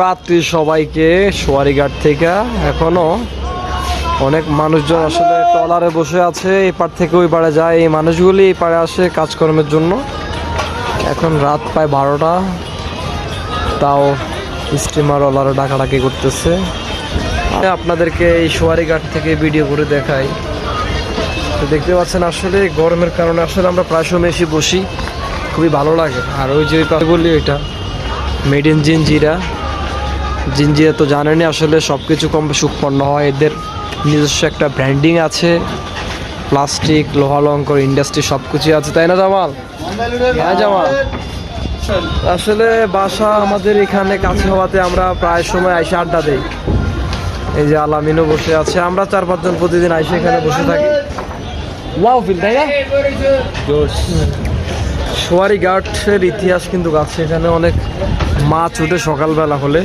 রাত্রি সবাইকে সোয়ারিঘাট থেকে এখনো অনেক মানুষজন আসলে ট্রলারে বসে আছে, এপার থেকে ওই পারে যায়। এই মানুষগুলি এই পারে আসে কাজকর্মের জন্য। এখন রাত প্রায় 12টা, তাও স্টিমার ওলারা ডাকাডাকি করতেছে। আপনাদেরকে এই সোয়ারিঘাট থেকে ভিডিও করে দেখাই। তো দেখতে পাচ্ছেন আসলে গরমের কারণে আসলে আমরা প্রায় সময় এসে বসি, খুবই ভালো লাগে। আর ওই যে বললি ওইটা মেড ইন জিঞ্জিরা। জিঞ্জিরা তো জানেনই আসলে সব কিছু কম বেশি উৎপন্ন হয়, এদের নিজস্ব একটা ব্র্যান্ডিং আছে, প্লাস্টিক লোহা লঙ্কর ইন্ডাস্ট্রি সব কিছুই আছে, তাই না জামাল? হ্যাঁ জামাল, আসলে বাসা আমাদের এখানে কাছে হওয়াতে আমরা প্রায় সময় আইসে আড্ডা দিই। এই যে আলামিনও বসে আছে, আমরা 4-5 জন প্রতিদিন আইসে এখানে বসে থাকি। ওয়াও ফিল, তাই না? সোয়ারিঘাটের ইতিহাস কিন্তু আছে, এখানে অনেক মাছ উঠে সকালবেলা হলে।